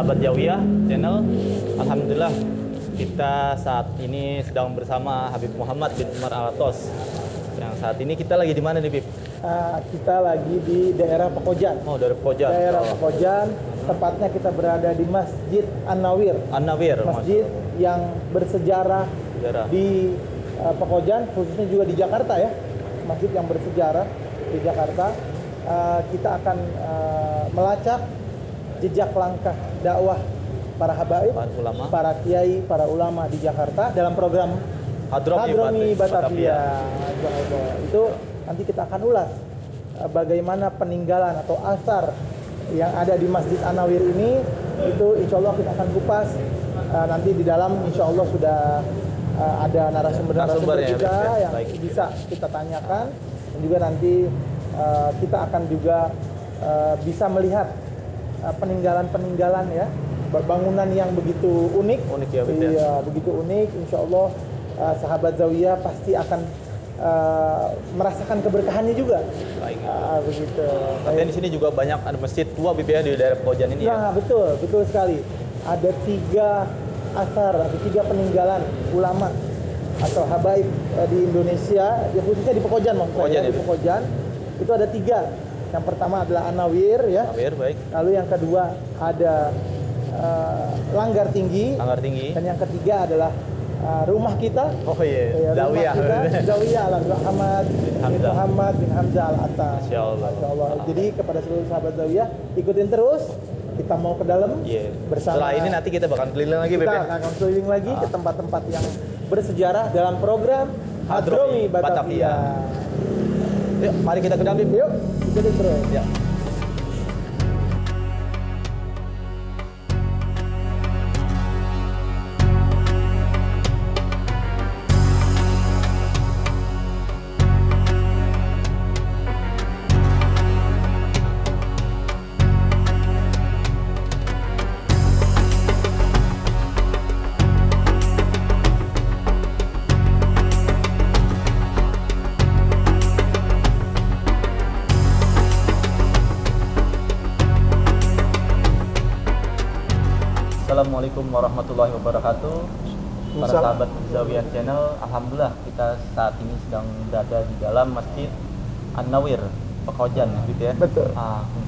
sahabat Zawiyah channel. Alhamdulillah kita saat ini sedang bersama Habib Muhammad bin Umar Al-Atos. Yang saat ini kita lagi di mana nih, Bib? Kita lagi di daerah Pekojan. Oh, dari Pekojan. Daerah Pekojan, tepatnya kita berada di Masjid An-Nawir. An-Nawir, masjid yang bersejarah di Pekojan, khususnya juga di Jakarta ya. Masjid yang bersejarah di Jakarta. Kita akan melacak jejak langkah dakwah para habaib, para kiai, para ulama di Jakarta dalam program Hadromi Batavia. Itu nanti kita akan ulas bagaimana peninggalan atau asar yang ada di Masjid An-Nawir ini. Itu insya Allah kita akan kupas. Nanti di dalam insya Allah sudah ada narasumber juga yang bisa kita tanyakan, dan juga nanti kita akan juga bisa melihat peninggalan-peninggalan ya, bangunan yang begitu unik ya, iya, begitu unik. Insya Allah sahabat Zawiyah pasti akan merasakan keberkahannya juga. Begitu. Artinya di sini juga banyak ada masjid tua, Bib, ya, di daerah Pekojan ini. Nah, ya? Betul sekali. Ada 3 asar, ada 3 peninggalan ulama atau habaib di Indonesia, ya khususnya di Pekojan, di Pekojan. Itu ada 3. Yang pertama adalah An-Nawir ya. An-Nawir, baik. Lalu yang kedua ada Langgar Tinggi. Dan yang ketiga adalah rumah kita. Oh iya. Zawiyah. Zawiyah Muhammad bin Hamzah Al-Atta. Masya Allah. Jadi kepada seluruh sahabat Zawiyah, ikutin terus. Kita mau ke dalam bersama. Setelah ini nanti kita bakal keliling lagi, Beb. Kita akan keliling lagi ke tempat-tempat yang bersejarah dalam program Hadromi Batavia. Yuk, mari kita ke dalam, Bib. Yuk, ikutin terus. Ya. Assalamualaikum warahmatullahi wabarakatuh. Para sahabat Zawiyah channel, alhamdulillah kita saat ini sedang berada di dalam Masjid An-Nawir Pekojan, gitu ya. Betul.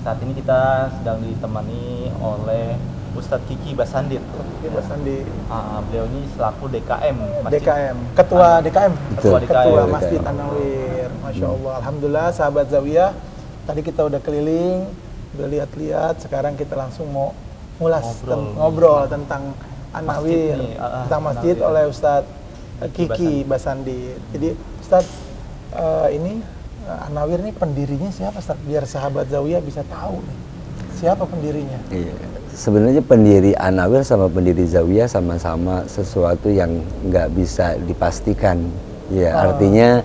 Saat ini kita sedang ditemani oleh Ustadz Kiki Basandit. Beliau ini selaku DKM Masjid. Ketua DKM. Ketua Masjid An-Nawir. Masya Allah. Alhamdulillah sahabat Zawiyah. Tadi kita udah keliling, udah lihat-lihat. Sekarang kita langsung mau ngobrol tentang An-Nawir, tentang masjid oleh Ustadz Kiki Basandit. Jadi Ustadz, ini An-Nawir ini pendirinya siapa, Ustadz? Biar sahabat Zawiyah bisa tahu nih, siapa pendirinya? Iya. Sebenarnya pendiri An-Nawir sama pendiri Zawiyah sama-sama sesuatu yang nggak bisa dipastikan. Ya, artinya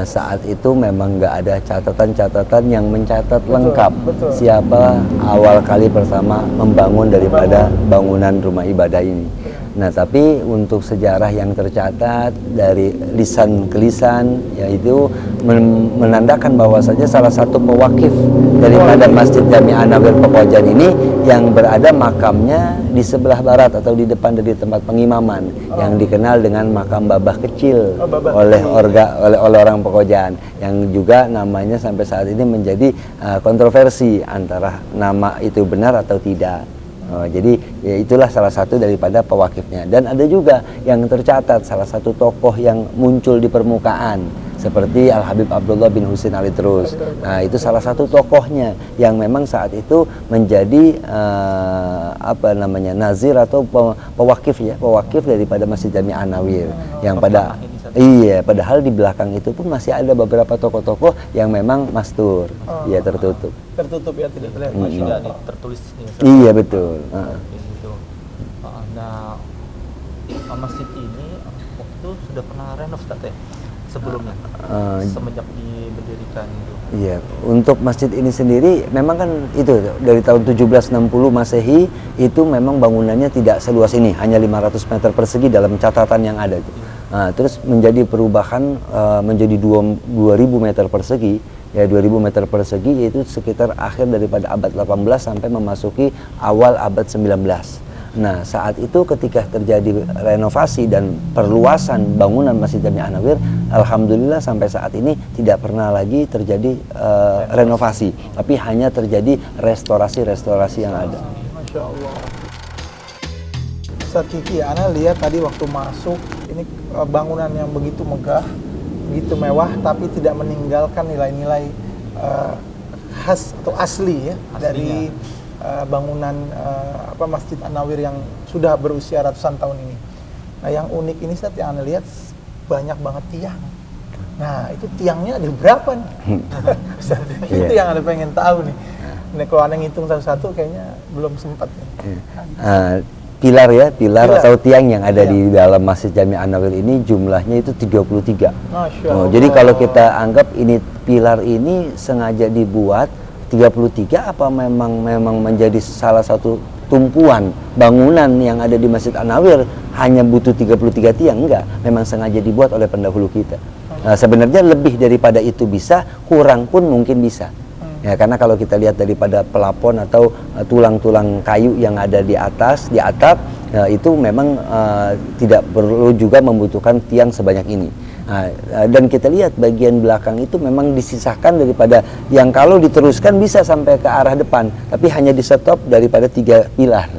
saat itu memang nggak ada catatan-catatan yang mencatat lengkap siapa awal kali pertama membangun daripada bangunan rumah ibadah ini. Nah, tapi untuk sejarah yang tercatat dari lisan ke lisan, yaitu menandakan bahwasanya salah satu pewakif daripada Masjid Jami An-Nawir Pekojan ini yang berada makamnya di sebelah barat atau di depan dari tempat pengimaman yang dikenal dengan makam Babah Kecil oleh orang Pekojan, yang juga namanya sampai saat ini menjadi kontroversi antara nama itu benar atau tidak. Jadi ya itulah salah satu daripada pewakifnya. Dan ada juga yang tercatat salah satu tokoh yang muncul di permukaan seperti Al-Habib Abdullah bin Husain Alitrus. Nah, itu salah satu tokohnya yang memang saat itu menjadi nazir atau pewakif daripada Masjid Jami An-Nawir yang padahal di belakang itu pun masih ada beberapa tokoh-tokoh yang memang mastur, tertutup ya, tidak terlihat. Tidak tertulis. Iya, betul. Nah, masjid ini waktu itu sudah pernah renov, ya? Sebelumnya, semenjak diberdirikan itu. Iya, untuk masjid ini sendiri memang kan itu dari tahun 1760 Masehi itu memang bangunannya tidak seluas ini, hanya 500 meter persegi dalam catatan yang ada itu. Nah, terus menjadi perubahan menjadi 2000 meter persegi ya 2000 meter persegi, yaitu sekitar akhir daripada abad 18 sampai memasuki awal abad 19. Nah, saat itu ketika terjadi renovasi dan perluasan bangunan Masjid Jami An-Nawir, alhamdulillah sampai saat ini tidak pernah lagi terjadi renovasi, tapi hanya terjadi restorasi-restorasi yang ada. Masya Allah. Ustaz Kiki, Ana lihat tadi waktu masuk, ini bangunan yang begitu megah, begitu mewah, tapi tidak meninggalkan nilai-nilai khas atau asli ya dari bangunan Masjid An-Nawir yang sudah berusia ratusan tahun ini. Nah, yang unik ini Ustaz yang Anda lihat banyak banget tiang. Nah, itu tiangnya ada berapa nih? Itu yang Anda pengen tahu nih. Nah, kalau Anda ngitung satu-satu kayaknya belum sempat. Pilar atau tiang yang ada di dalam Masjid Jami An-Nawir ini jumlahnya itu 33. Masya Allah. Jadi kalau kita anggap ini pilar ini sengaja dibuat 33, apa memang menjadi salah satu tumpuan bangunan yang ada di Masjid An-Nawir hanya butuh 33 tiang? Enggak, memang sengaja dibuat oleh pendahulu kita. Sebenarnya lebih daripada itu bisa, kurang pun mungkin bisa. Ya, karena kalau kita lihat daripada pelapon atau tulang-tulang kayu yang ada di atas, di atap, itu memang tidak perlu juga membutuhkan tiang sebanyak ini. Dan kita lihat bagian belakang itu memang disisahkan daripada yang kalau diteruskan bisa sampai ke arah depan, tapi hanya di stop daripada 3 pilar.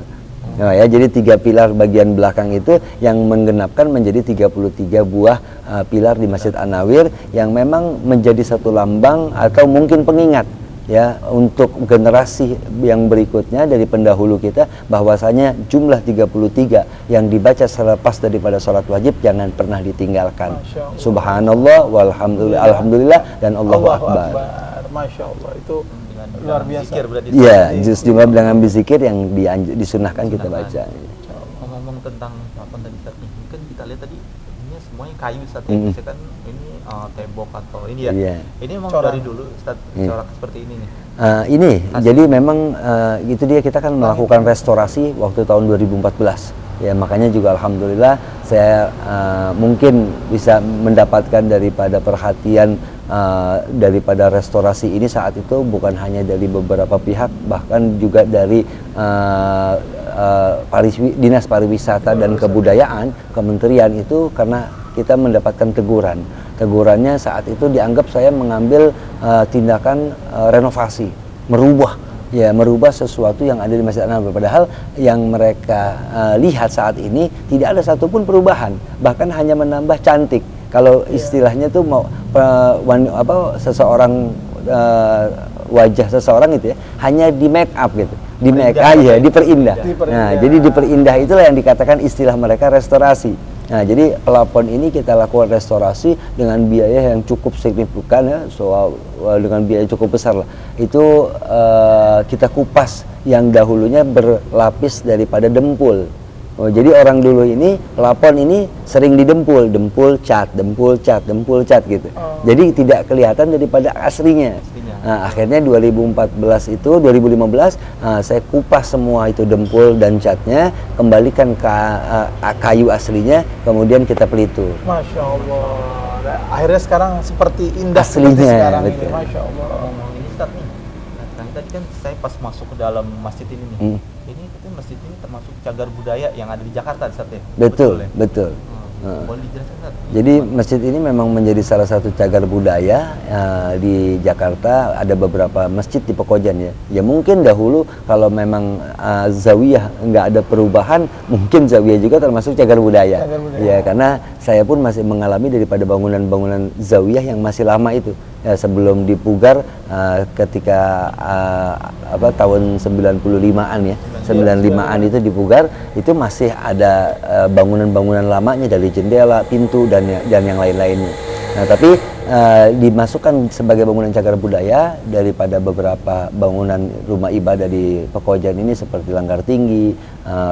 Nah, ya, jadi 3 pilar bagian belakang itu yang menggenapkan menjadi 33 buah pilar di Masjid An-Nawir yang memang menjadi satu lambang atau mungkin pengingat ya untuk generasi yang berikutnya dari pendahulu kita, bahwasanya jumlah 33 yang dibaca selepas daripada sholat wajib jangan pernah ditinggalkan. Subhanallah walhamdulillah, alhamdulillah dan Allahu Akbar. Masya Allah, itu luar biasa. Iya, jumlah dengan berzikir yang disunahkan kita baca. Ngomong tentang apa tadi kan kita lihat tadi ini semuanya kayu Ustaz, kan ini tembok atau ini ya. Ini memang dari dulu Ustaz corak seperti ini nih. Jadi memang itu dia, kita kan melakukan restorasi waktu tahun 2014. Ya, makanya juga alhamdulillah saya mungkin bisa mendapatkan daripada perhatian daripada restorasi ini saat itu bukan hanya dari beberapa pihak, bahkan juga dari Dinas Pariwisata dan Kebudayaan, Kementerian itu, karena kita mendapatkan tegurannya saat itu dianggap saya mengambil tindakan renovasi, merubah sesuatu yang ada di Masjid An-Nawir. Padahal yang mereka lihat saat ini tidak ada satupun perubahan, bahkan hanya menambah cantik. Kalau istilahnya tuh mau seseorang wajah seseorang itu ya hanya di make up gitu, diperindah. Nah, jadi diperindah itulah yang dikatakan istilah mereka restorasi. Nah, jadi pelapon ini kita lakukan restorasi dengan biaya yang cukup signifikan ya, dengan biaya cukup besar lah. Itu kita kupas yang dahulunya berlapis daripada dempul. Jadi orang dulu ini pelapon ini sering didempul, dempul cat gitu. Jadi tidak kelihatan daripada aslinya. Nah, akhirnya 2015 saya kupas semua itu dempul dan catnya, kembalikan ke kayu aslinya, kemudian kita pelitur. Masya Allah. Akhirnya sekarang seperti indah aslinya. Sekarang ini. Masya Allah. Ini Ustaz nih. Nah, tadi kan saya pas masuk ke dalam masjid ini nih. Ini katanya masjid ini termasuk cagar budaya yang ada di Jakarta, Ustaz ya? Betul. Boleh dijelaskan, Ustaz? Jadi masjid ini memang menjadi salah satu cagar budaya di Jakarta. Ada beberapa masjid di Pekojan ya. Ya mungkin dahulu kalau memang zawiyah nggak ada perubahan, mungkin zawiyah juga termasuk cagar budaya. Ya, karena saya pun masih mengalami daripada bangunan-bangunan zawiyah yang masih lama itu. Ya, sebelum dipugar ketika tahun 95-an ya. 95-an itu dipugar, itu masih ada bangunan-bangunan lamanya dari jendela, pintu dan yang lain-lainnya. Nah, tapi dimasukkan sebagai bangunan cagar budaya daripada beberapa bangunan rumah ibadah di Pekojan ini seperti Langgar Tinggi,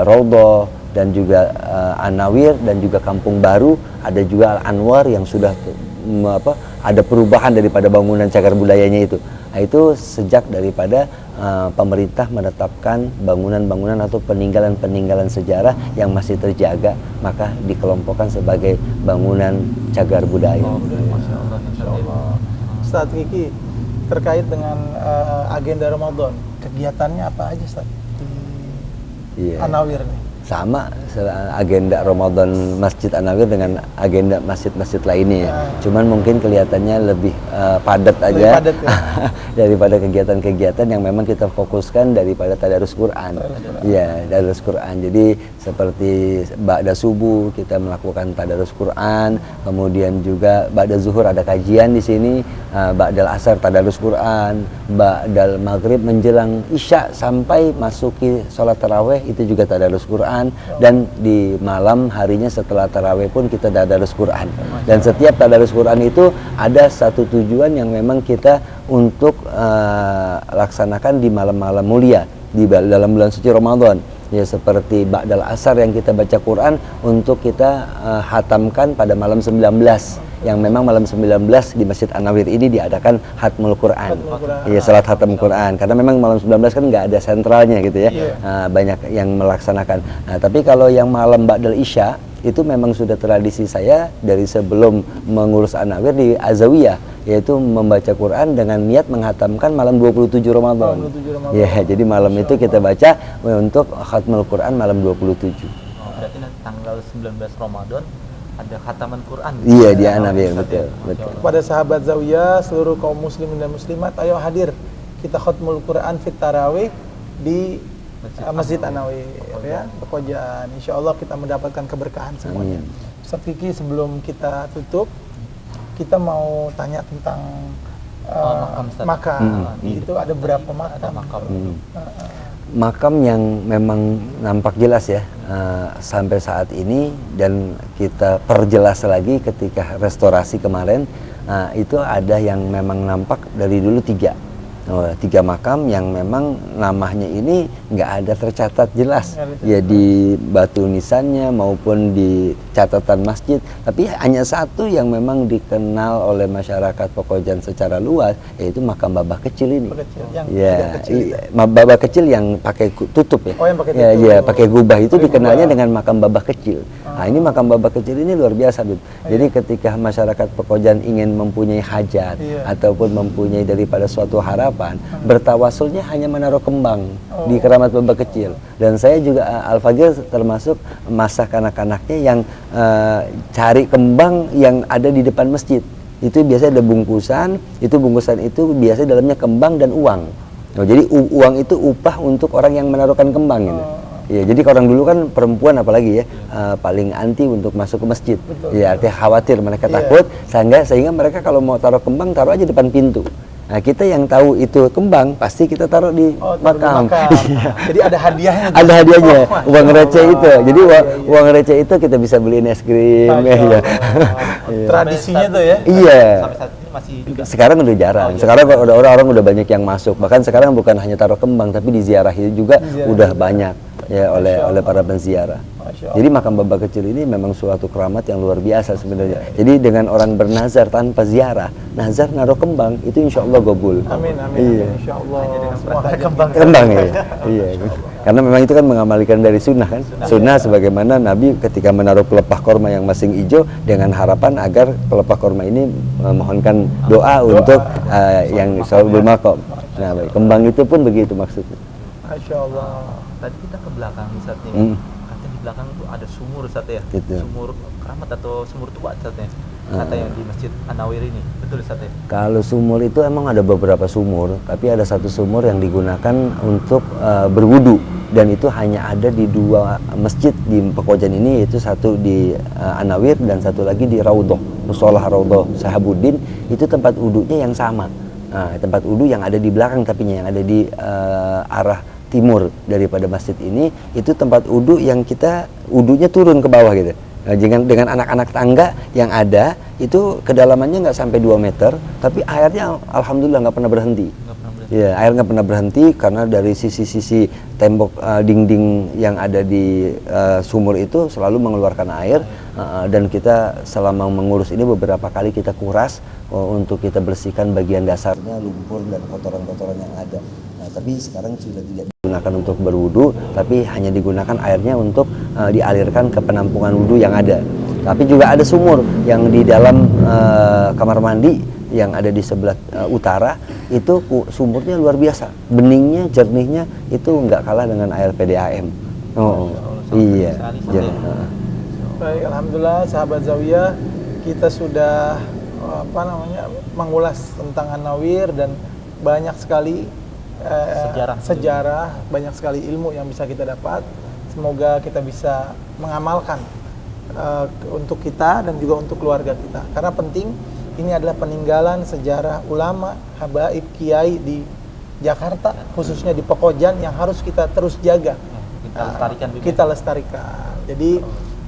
Rodo, dan juga An-Nawir, dan juga Kampung Baru, ada juga Al-Anwar yang sudah ada perubahan daripada bangunan cagar budayanya itu. Nah, itu sejak daripada pemerintah menetapkan bangunan-bangunan atau peninggalan-peninggalan sejarah yang masih terjaga, maka dikelompokkan sebagai bangunan cagar budaya. Masya Allah. Ustaz Kiki, terkait dengan agenda Ramadan. Kegiatannya apa aja Ustaz di An-Nawir nih? Sama agenda Ramadan Masjid An-Nawir dengan agenda masjid-masjid lainnya. Cuman mungkin kelihatannya lebih padat aja daripada kegiatan-kegiatan yang memang kita fokuskan daripada tadarus Quran. Iya, tadarus Quran. Jadi seperti ba'da subuh kita melakukan tadarus Quran, kemudian juga ba'da zuhur ada kajian di sini, ba'dal asar tadarus Quran, ba'dal maghrib menjelang isya sampai masuki sholat taraweh itu juga tadarus Quran. Dan di malam harinya setelah tarawih pun kita tadarus Quran. Dan setiap tadarus Quran itu ada satu tujuan yang memang kita untuk laksanakan di malam-malam mulia di dalam bulan suci Ramadan. Ya seperti ba'dal asar yang kita baca Quran untuk kita hatamkan pada malam 19, yang memang malam 19 di Masjid An-Nawir ini diadakan Hatmul Quran. Iya, salat Hatam Quran. Karena memang malam 19 kan nggak ada sentralnya gitu ya. Banyak yang melaksanakan. Nah, tapi kalau yang malam ba'dal isya itu memang sudah tradisi saya dari sebelum mengurus An-Nawir di Azawiyah, yaitu membaca Quran dengan niat menghatamkan malam 27 Ramadan. Ya, jadi malam itu kita baca untuk Khatmul Quran malam 27. Berarti nanti tanggal 19 Ramadan ada khataman Quran. Iya, di An-Nawir, betul. Kepada sahabat Zawiyah, seluruh kaum muslimin dan muslimat, ayo hadir kita Khatmul Quran fit tarawih di Masjid An-Nawir ya, Pekojan. Insyaallah kita mendapatkan keberkahan semuanya. Ustaz Kiki, sebelum kita tutup, kita mau tanya tentang makam. Itu ada berapa makam? Makam yang memang nampak jelas ya sampai saat ini, dan kita perjelas lagi ketika restorasi kemarin, itu ada yang memang nampak dari dulu tiga makam yang memang namanya ini nggak ada tercatat jelas ya di batu nisannya maupun di catatan masjid, tapi hanya satu yang memang dikenal oleh masyarakat Pekojan secara luas, yaitu makam babah kecil ini. Babah kecil yang pakai tutup ya. Oh, yang pakai tutup. Ya, pakai gubah itu dikenalnya dengan makam babah kecil. Nah, ini makam babah kecil ini luar biasa, Bib. Jadi ketika masyarakat Pekojan ingin mempunyai hajat ataupun mempunyai daripada suatu harapan, bertawasulnya hanya menaruh kembang di keramat babah kecil. Dan saya juga Al-Fajr termasuk masa kanak-kanaknya yang cari kembang yang ada di depan masjid. Itu biasanya ada bungkusan itu biasanya dalamnya kembang dan uang. Jadi uang itu upah untuk orang yang menaruhkan kembang gitu. Ya, jadi orang dulu kan perempuan apalagi ya paling anti untuk masuk ke masjid. Ya, artinya khawatir, mereka takut sehingga mereka kalau mau taruh kembang taruh aja depan pintu. Nah, kita yang tahu itu kembang pasti kita taruh di makam. Jadi ada hadiahnya. Ada hadiahnya, uang receh itu. Jadi uang receh itu kita bisa beliin es krim. Tradisinya tuh ya. Iya. Sampai saat ini masih juga. Sekarang udah jarang. Sekarang orang udah banyak yang masuk. Bahkan sekarang bukan hanya taruh kembang, tapi diziarahi juga udah banyak ya oleh para penziarah. Jadi makam babah kecil ini memang suatu keramat yang luar biasa sebenarnya. Jadi dengan orang bernazar tanpa ziarah, nazar naruh kembang itu insya Allah gobul. Amin. Iya. Insya Allah. Semua kembang Ya. Iya. Karena memang itu kan mengamalkan dari sunnah kan. Sunnah sebagaimana Nabi ketika menaruh pelepah korma yang masing hijau dengan harapan agar pelepah korma ini memohonkan doa untuk yang sahibul maqam. Nah, kembang itu pun begitu maksudnya. Masya Allah. Tadi kita ke belakang saat ini. Katanya di belakang tuh ada sumur saat ya. Sumur keramat atau sumur tua saatnya. Katanya di Masjid An-Nawir ini. Betul saat ya? Kalau sumur itu emang ada beberapa sumur, tapi ada satu sumur yang digunakan untuk berwudu, dan itu hanya ada di dua masjid di Pekojan ini, yaitu satu di An-Nawir dan satu lagi di Raudhah, Musholah Raudhah Sahabuddin. Itu tempat wudunya yang sama. Nah, tempat wudu yang ada di belakang tapinya, yang ada di arah timur daripada masjid ini, itu tempat wudu yang kita wudunya turun ke bawah gitu. Nah, dengan anak-anak tangga yang ada itu kedalamannya nggak sampai 2 meter, tapi airnya alhamdulillah nggak pernah berhenti. Ya, air nggak pernah berhenti karena dari sisi-sisi tembok dinding yang ada di sumur itu selalu mengeluarkan air, dan kita selama mengurus ini beberapa kali kita kuras untuk kita bersihkan bagian dasarnya, lumpur dan kotoran-kotoran yang ada. Nah, tapi sekarang sudah tidak digunakan untuk berwudu, tapi hanya digunakan airnya untuk dialirkan ke penampungan wudu yang ada. Tapi juga ada sumur yang di dalam kamar mandi yang ada di sebelah utara, itu sumurnya luar biasa, beningnya, jernihnya itu nggak kalah dengan air PDAM. Oh, iya. Baik, alhamdulillah sahabat Zawiyah, kita sudah mengulas tentang An-Nawir dan banyak sekali sejarah, banyak sekali ilmu yang bisa kita dapat. Semoga kita bisa mengamalkan untuk kita dan juga untuk keluarga kita. Karena penting, ini adalah peninggalan sejarah ulama, habaib, kiai di Jakarta, khususnya di Pekojan yang harus kita terus jaga. Kita lestarikan juga. Kita lestarikan. Jadi,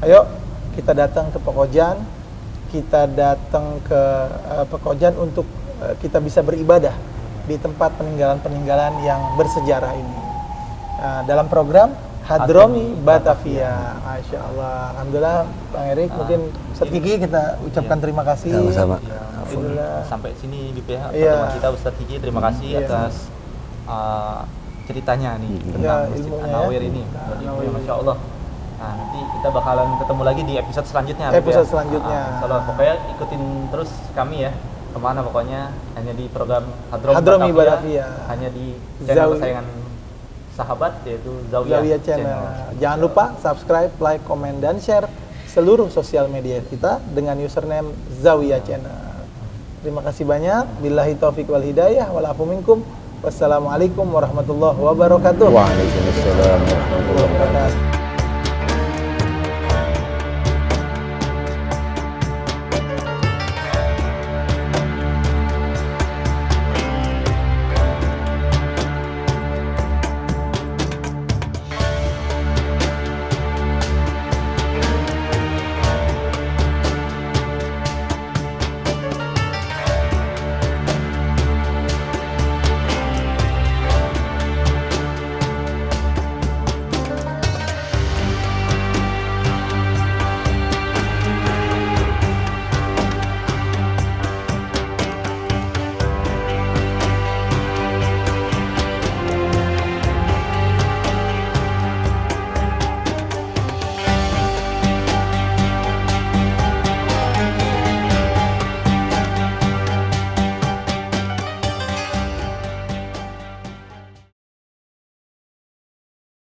ayo kita datang ke Pekojan, kita datang ke Pekojan untuk kita bisa beribadah di tempat peninggalan-peninggalan yang bersejarah ini. Dalam program Hadromi Batavia. Masya Allah. Alhamdulillah, Bang Erik, mungkin Setigi kita ucapkan terima kasih. Sama-sama. Ya, alhamdulillah. Sampai sini di pihak pertemuan kita Ustadz Hiji, terima kasih atas ceritanya nih tentang Masjid An-Nawir ini. Masya Allah. Nah, nanti kita bakalan ketemu lagi di episode selanjutnya. Episode selanjutnya. Pokoknya ikutin terus kami ya. Kemana pokoknya, hanya di program Hadromi Batavia. Hanya di channel kesayangan sahabat, yaitu Zawiyah Channel. Jangan lupa subscribe, like, komen, dan share seluruh sosial media kita dengan username Zawiyah Channel. Terima kasih banyak. Billahi taufiq wal hidayah. Walafu minkum. Wassalamualaikum warahmatullahi wabarakatuh. Waalaikumsalam warahmatullahi wabarakatuh.